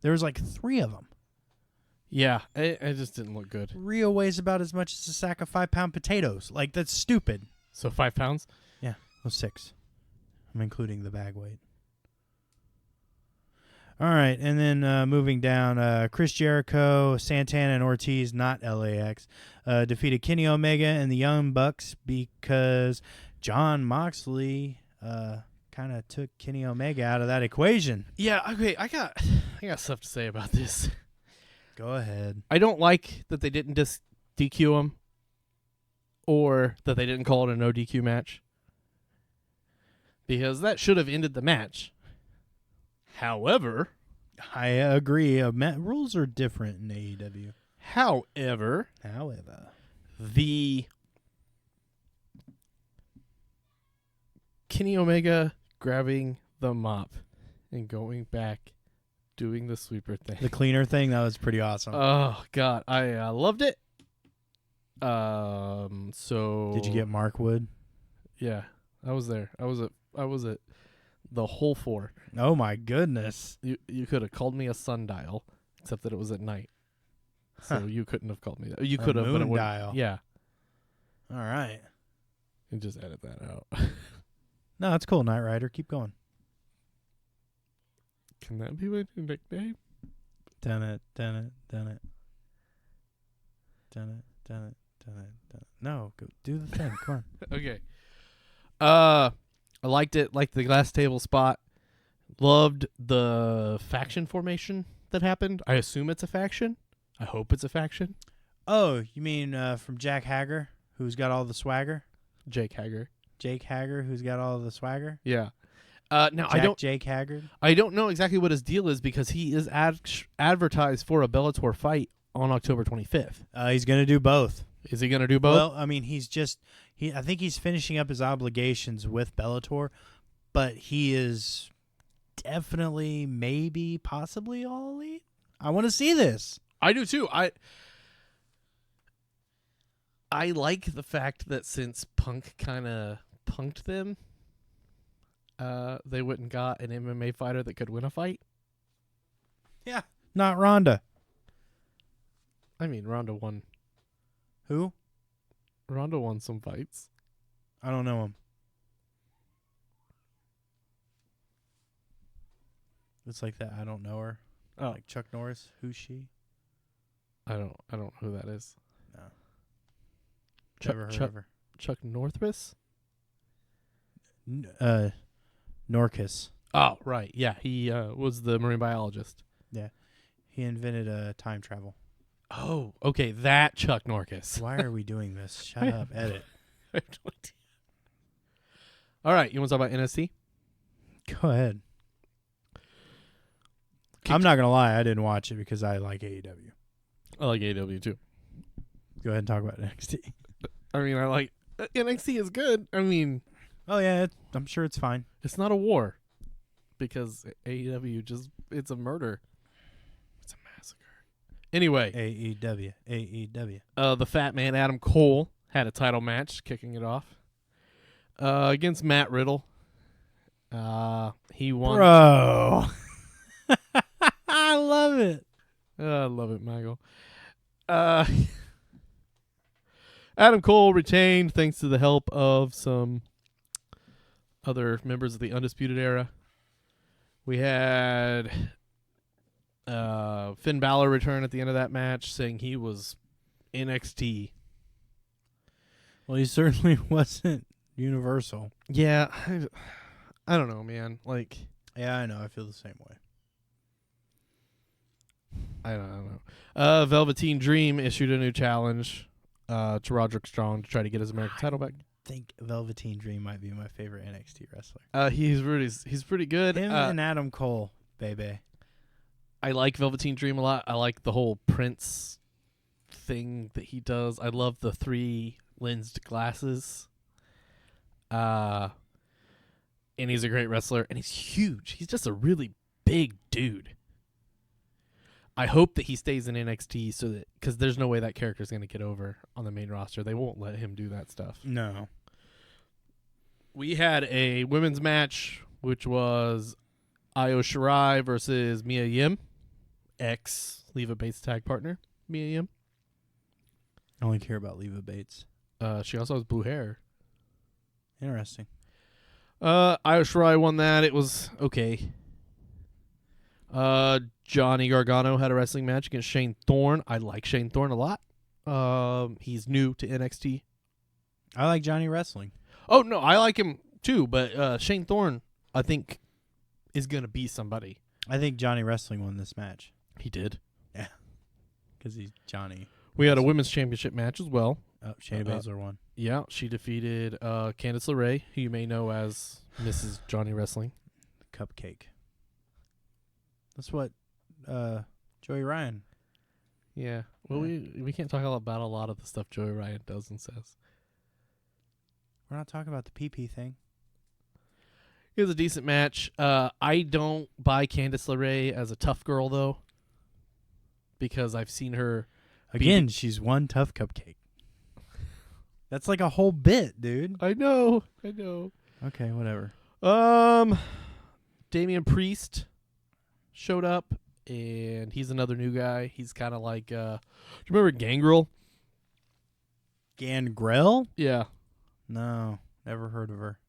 There was like 3 of them. Yeah, it just didn't look good. Rio weighs about as much as a sack of 5-pound potatoes. Like, that's stupid. So 5 pounds? Yeah, well, 6. I'm including the bag weight. All right, and then moving down, Chris Jericho, Santana, and Ortiz, not LAX, defeated Kenny Omega and the Young Bucks because Jon Moxley kind of took Kenny Omega out of that equation. Yeah, okay, I got stuff to say about this. Go ahead. I don't like that they didn't just DQ him or that they didn't call it a no DQ match because that should have ended the match. However, I agree. Rules are different in AEW. However, the Kenny Omega grabbing the mop and going back, doing the sweeper thing. The cleaner thing, that was pretty awesome. Oh, God. I loved it. So Did you get Mark Wood? Yeah, I was there. I was at the whole 4. Oh, my goodness. You could have called me a sundial, except that it was at night. So Huh. you couldn't have called me that. You could have, but it moon wouldn't. dial. Yeah. All right. And just edit that out. No, that's cool, Knight Rider. Keep going. Can that be my new nickname? Done it. No, go do the thing. Come on. Okay. I liked it. Liked the glass table spot. Loved the faction formation that happened. I assume it's a faction. I hope it's a faction. Oh, you mean from Jack Hager, who's got all the swagger? Jake Hager. Jake Hager, who's got all the swagger? Yeah. Now Jake Haggard. I don't know exactly what his deal is because he is advertised for a Bellator fight on October 25th. He's gonna do both. Is he going to do both? Well, I mean, he's I think he's finishing up his obligations with Bellator, but he is definitely, maybe, possibly All Elite. I want to see this. I do too. I like the fact that since Punk kind of punked them, they went and got an MMA fighter that could win a fight. Yeah. Not Ronda. I mean, Ronda won. Who? Ronda won some fights. I don't know him. It's like that. I don't know her. Oh, Like Chuck Norris. Who's she? I don't know who that is. No. Chuck, Never heard Chuck, of her. Chuck Northwest? Norcus. Oh, right. Yeah, he was the marine biologist. Yeah. He invented time travel. Oh, okay, that Chuck Norcus. Why are we doing this? Shut up. Edit. I have no idea. All right, you want to talk about NST? Go ahead. I'm not going to lie. I didn't watch it because I like AEW. I like AEW too. Go ahead and talk about NXT. I mean, I like NXT is good. I mean, Oh, yeah. I'm sure it's fine. it's not a war because AEW it's a murder. It's a massacre. Anyway, AEW. the fat man Adam Cole had a title match kicking it off against Matt Riddle. He won. Bro. I love it. I love it, Michael. Adam Cole retained thanks to the help of some other members of the Undisputed Era. We had Finn Balor return at the end of that match saying he was NXT. Well, he certainly wasn't Universal. Yeah, I don't know, man. Like, Yeah, I know. I feel the same way. I don't know. Velveteen Dream issued a new challenge to Roderick Strong to try to get his American title back. I think Velveteen Dream might be my favorite NXT wrestler. He's pretty good. Him and Adam Cole, baby. I like Velveteen Dream a lot. I like the whole Prince thing that he does. I love the 3 lensed glasses. And he's a great wrestler, and he's huge. He's just a really big dude. I hope that he stays in NXT so that because there's no way that character is going to get over on the main roster. They won't let him do that stuff. No. We had a women's match, which was Io Shirai versus Mia Yim, ex Leva Bates tag partner Mia Yim. I only care about Leva Bates. She also has blue hair. Interesting. Io Shirai won that. It was okay. Johnny Gargano had a wrestling match against Shane Thorne. I like Shane Thorne a lot. He's new to NXT. I like Johnny wrestling. Oh, no, I like him too, but Shane Thorne, I think, is going to be somebody. I think Johnny wrestling won this match. He did. Yeah. Because he's Johnny. We had a women's championship match as well. Oh, Shayna Baszler won. Yeah, she defeated Candice LeRae, who you may know as Mrs. Johnny Wrestling. Cupcake. That's what Joey Ryan. Yeah. Well, Yeah. we can't talk about a lot of the stuff Joey Ryan does and says. We're not talking about the PP thing. It was a decent match. I don't buy Candice LeRae as a tough girl, though, because I've seen her. Again, she's one tough cupcake. That's like a whole bit, dude. I know. Okay, whatever. Damian Priest showed up, and he's another new guy. He's kind of like, do you remember Gangrel? Gangrel? Yeah. No, never heard of her.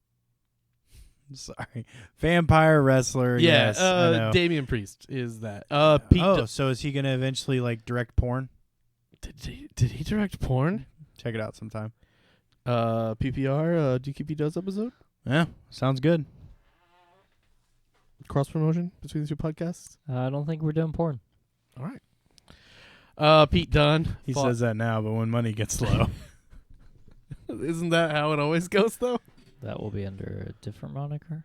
Sorry. Vampire wrestler. Yeah, yes, I know. Damian Priest is that. Pete so is he going to eventually like direct porn? Did he direct porn? Check it out sometime. PPR, DQP does episode? Yeah, sounds good. Cross promotion between the two podcasts? I don't think we're doing porn. All right. Pete Dunne. He says that now, but when money gets low. Isn't that how it always goes, though? That will be under a different moniker.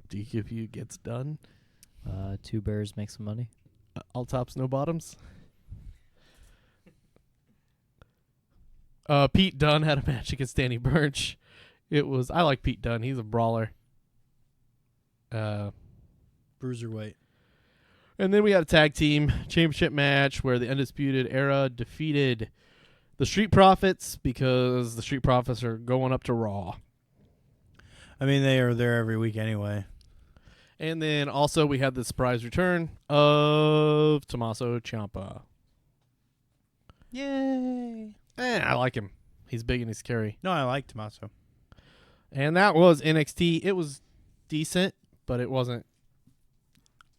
DQP gets done. 2 bears make some money. All tops, no bottoms. Pete Dunne had a match against Danny Burch. I like Pete Dunne. He's a brawler. Bruiserweight. And then we had a tag team championship match where the Undisputed Era defeated the Street Profits because the Street Profits are going up to Raw. I mean, they are there every week anyway. And then also we had the surprise return of Tommaso Ciampa. Yay. I like him. He's big and he's scary. No, I like Tommaso. And that was NXT. It was decent, but it wasn't.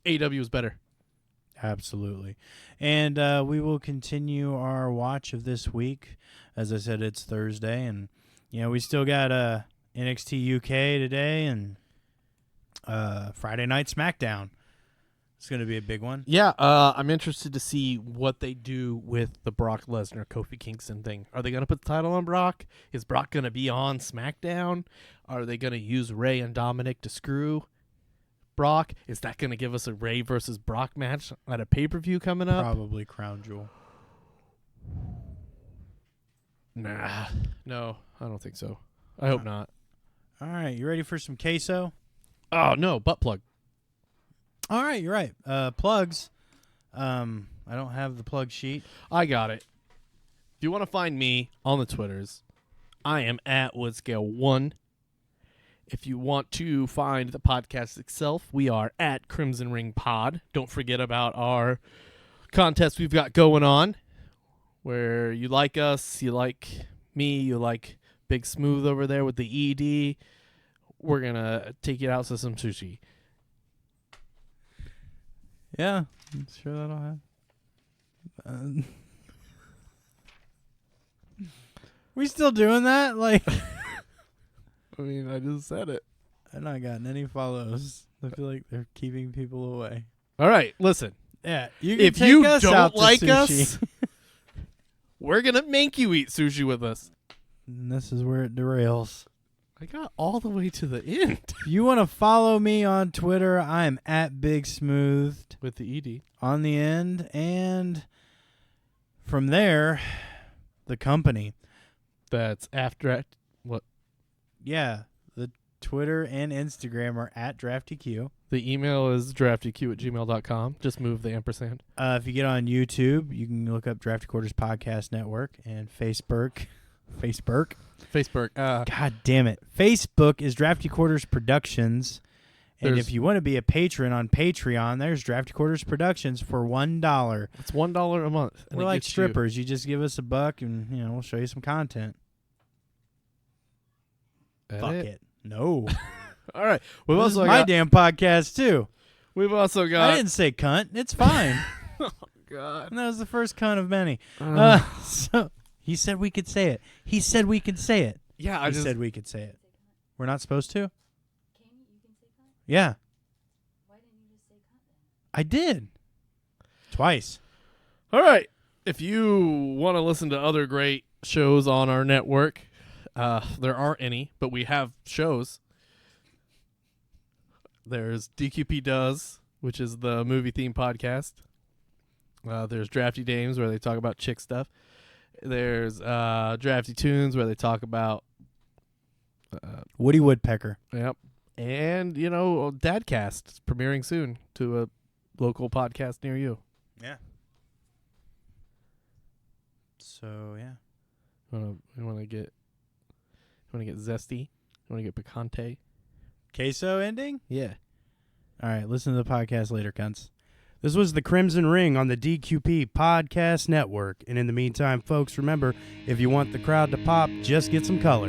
AEW was better. Absolutely. And we will continue our watch of this week. As I said, it's Thursday, and we still got NXT UK today and Friday Night SmackDown. It's going to be a big one. Yeah, I'm interested to see what they do with the Brock Lesnar Kofi Kingston thing. Are they going to put the title on Brock? Is Brock going to be on SmackDown? Are they going to use Rey and Dominic to screw Brock? Is that going to give us a Rey versus Brock match at a pay-per-view coming up? Probably Crown Jewel. Nah. No, I don't think so. I hope not. All right, you ready for some queso? Oh, no, butt plug. All right, you're right. Plugs. I don't have the plug sheet. I got it. If you want to find me on the Twitters, I am at Woodscale1. If you want to find the podcast itself, we are at Crimson Ring Pod. Don't forget about our contest we've got going on, where you like us, you like me, you like Big Smooth over there with the ED. We're going to take you out to some sushi. Yeah, I'm sure that'll happen. We still doing that? Like, I mean, I just said it. I've not gotten any follows. I feel like they're keeping people away. All right, listen. Yeah, you can If take you us don't out to like sushi. us, we're going to make you eat sushi with us. And this is where it derails. I got all the way to the end. If you want to follow me on Twitter, I'm at Big Smoothed With the ED. on the end. And from there, the company. That's after what? Yeah, the Twitter and Instagram are at DraftyQ. The email is draftyq@gmail.com. Just move the ampersand. If you get on YouTube, you can look up Drafty Quarters Podcast Network and Facebook. Facebook. God damn it. Facebook is Drafty Quarters Productions. And if you want to be a patron on Patreon, there's Drafty Quarters Productions for $1. It's $1 a month. And We're it like gets strippers. You just give us $1 and we'll show you some content. Fuck it. No. All right. We've This is also my got, damn podcast too. We've also got. I didn't say cunt. It's fine. Oh God. And that was the first cunt of many. Uh. So he said we could say it. He said we could say it. Yeah, He said we could say it. We're not supposed to? You can say cunt? Yeah. Why didn't you just say cunt then? I did. Twice. All right. If you want to listen to other great shows on our network, there aren't any, but we have shows. There's DQP Does, which is the movie theme podcast. There's Drafty Dames, where they talk about chick stuff. There's Drafty Tunes, where they talk about Woody Woodpecker. Yep. And, Dadcast is premiering soon to a local podcast near you. Yeah. So, yeah. You want to get zesty? You want to get picante? Queso ending? Yeah. All right, listen to the podcast later, cunts. This was the Crimson Ring on the DQP Podcast Network. And in the meantime, folks, remember, if you want the crowd to pop, just get some color.